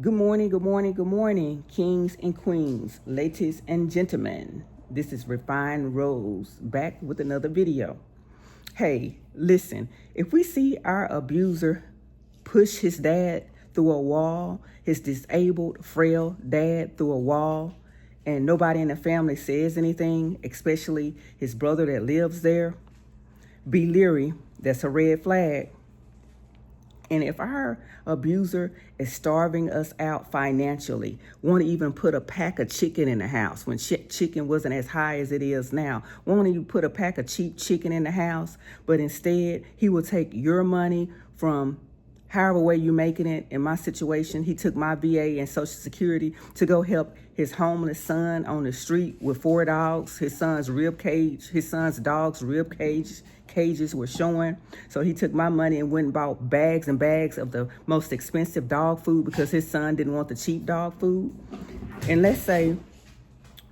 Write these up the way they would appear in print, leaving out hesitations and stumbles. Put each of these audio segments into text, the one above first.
Good morning, good morning, good morning, kings and queens, ladies and gentlemen. This is Refined Rose back with another video. Hey, listen, if we see our abuser push his dad through a wall, his disabled, frail dad through a wall, and nobody in the family says anything, especially his brother that lives there, be leery. That's a red flag. And if our abuser is starving us out financially, won't even put a pack of chicken in the house when chicken wasn't as high as it is now, won't even put a pack of cheap chicken in the house, but instead he will take your money from however way you're making it. In my situation, he took my VA and Social Security to go help his homeless son on the street with 4 dogs. His son's dog's rib cages were showing. So he took my money and went and bought bags and bags of the most expensive dog food because his son didn't want the cheap dog food. And let's say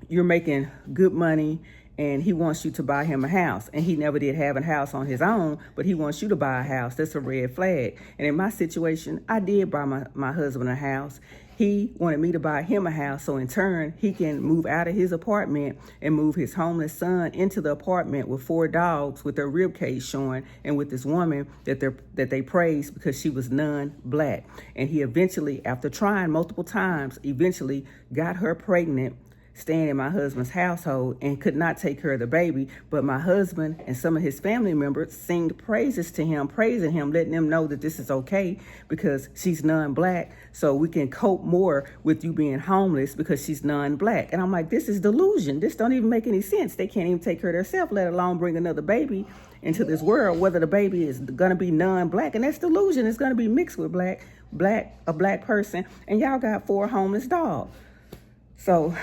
you're making good money and he wants you to buy him a house, and he never did have a house on his own, but he wants you to buy a house. That's a red flag. And in my situation, I did buy my husband a house. He wanted me to buy him a house, so in turn, he can move out of his apartment and move his homeless son into the apartment with 4 dogs with their rib cage showing, and with this woman that they praised because she was non-black. And he eventually, after trying multiple times, eventually got her pregnant, staying in my husband's household, and could not take care of the baby. But my husband and some of his family members sing praises to him, praising him, letting him know that this is okay because she's non-black, so we can cope more with you being homeless because she's non-black. And I'm like, this is delusion. This don't even make any sense. They can't even take care of themselves, let alone bring another baby into this world, whether the baby is going to be non-black. And that's delusion. It's going to be mixed with a black person. And y'all got 4 homeless dogs. So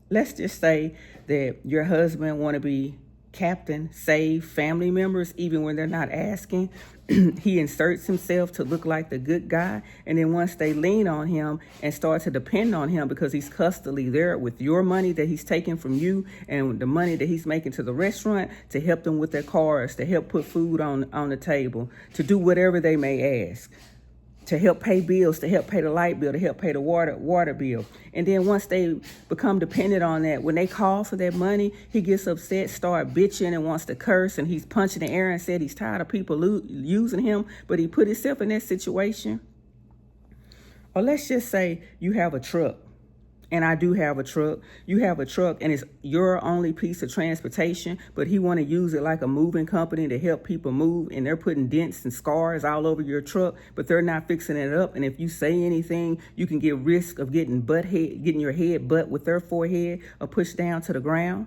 let's just say that your husband want to be captain, save family members, even when they're not asking. He inserts himself to look like the good guy. And then once they lean on him and start to depend on him because he's custody there with your money that he's taking from you and the money that he's making to the restaurant to help them with their cars, to help put food on the table, to do whatever they may ask, to help pay bills, to help pay the light bill, to help pay the water bill. And then once they become dependent on that, when they call for that money, he gets upset, start bitching and wants to curse, and he's punching the air and said he's tired of people using him, but he put himself in that situation. Or let's just say you have a truck. And I do have a truck. You have a truck and it's your only piece of transportation, but he want to use it like a moving company to help people move, and they're putting dents and scars all over your truck, but they're not fixing it up. And if you say anything, you can get risk of getting your head butt with their forehead or pushed down to the ground.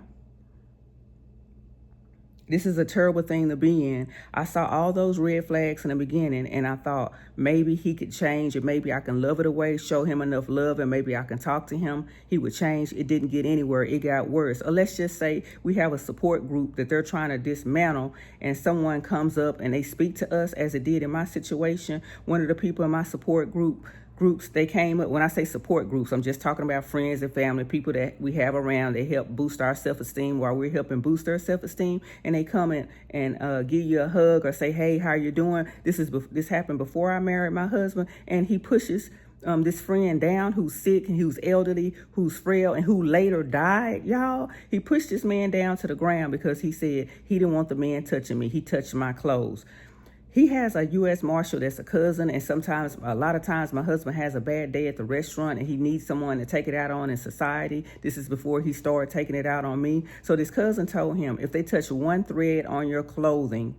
This is a terrible thing to be in. I saw all those red flags in the beginning, and I thought maybe he could change, and maybe I can love it away, show him enough love, and maybe I can talk to him. He would change. It didn't get anywhere. It got worse. Or let's just say we have a support group that they're trying to dismantle, and someone comes up and they speak to us, as it did in my situation. One of the people in my support groups, they came up. When I say support groups, I'm just talking about friends and family, people that we have around. They help boost our self-esteem while we're helping boost their self-esteem. And they come in and give you a hug or say, hey, how you doing? This happened before I married my husband. And he pushes this friend down who's sick and who's elderly, who's frail, and who later died, y'all. He pushed this man down to the ground because he said he didn't want the man touching me. He touched my clothes. He has a U.S. Marshal that's a cousin, and a lot of times, my husband has a bad day at the restaurant and he needs someone to take it out on in society. This is before he started taking it out on me. So this cousin told him, if they touch one thread on your clothing,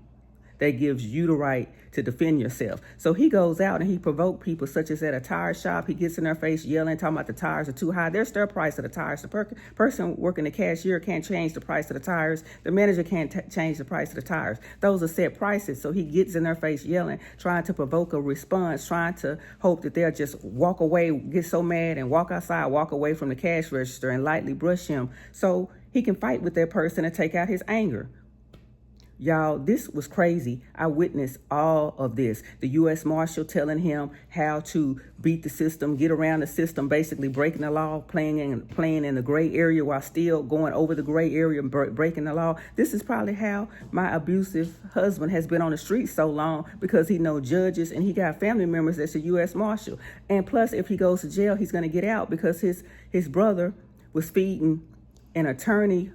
that gives you the right to defend yourself. So he goes out and he provoked people, such as at a tire shop. He gets in their face yelling, talking about the tires are too high. There's their price of the tires. The person working the cashier can't change the price of the tires. The manager can't change the price of the tires. Those are set prices. So he gets in their face yelling, trying to provoke a response, trying to hope that they'll just walk away, get so mad and walk outside, walk away from the cash register and lightly brush him so he can fight with that person and take out his anger. Y'all, this was crazy. I witnessed all of this. The U.S. Marshal telling him how to beat the system, get around the system, basically breaking the law, playing in the gray area while still going over the gray area and breaking the law. This is probably how my abusive husband has been on the street so long, because he knows judges and he got family members that's a U.S. Marshal. And plus, if he goes to jail, he's going to get out because his brother was feeding an attorney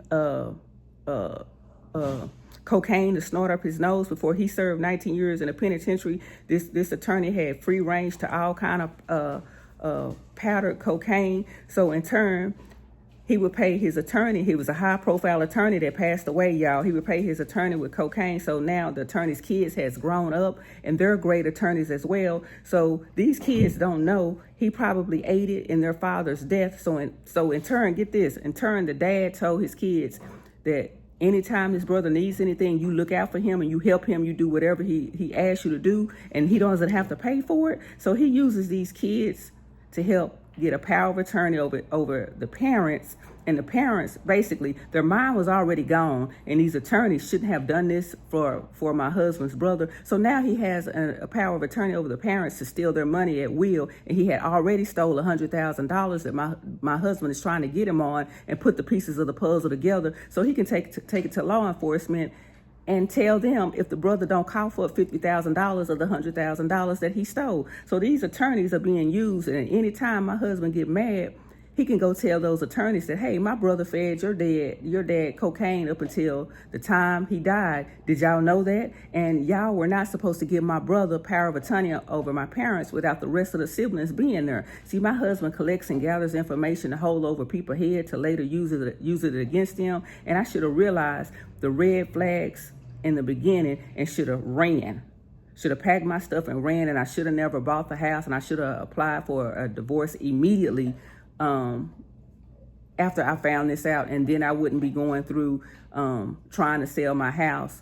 cocaine to snort up his nose before he served 19 years in a penitentiary. This attorney had free range to all kind of powdered cocaine. So in turn, he would pay his attorney. He was a high profile attorney that passed away, y'all. He would pay his attorney with cocaine. So now the attorney's kids has grown up and they're great attorneys as well. So these kids don't know he probably aided in their father's death. So in turn, get this, in turn, the dad told his kids that anytime his brother needs anything, you look out for him and you help him, you do whatever he asks you to do, and he doesn't have to pay for it. So he uses these kids to help get a power of attorney over the parents. And the parents, basically, their mind was already gone, and these attorneys shouldn't have done this for my husband's brother. So now he has a power of attorney over the parents to steal their money at will, and he had already stole $100,000 that my husband is trying to get him on and put the pieces of the puzzle together so he can take it to law enforcement and tell them if the brother don't call for $50,000 of the $100,000 that he stole. So these attorneys are being used, and anytime my husband get mad, he can go tell those attorneys that, hey, my brother fed your dad cocaine up until the time he died. Did y'all know that? And y'all were not supposed to give my brother power of attorney over my parents without the rest of the siblings being there. See, my husband collects and gathers information to hold over people's head to later use it against them. And I should have realized the red flags in the beginning and should have ran. Should have packed my stuff and ran, and I should have never bought the house, and I should have applied for a divorce immediately after I found this out, and then I wouldn't be going through trying to sell my house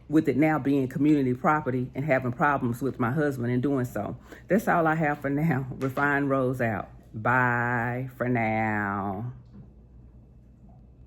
with it now being community property and having problems with my husband in doing so. That's all I have for now. Refined Rose out. Bye for now.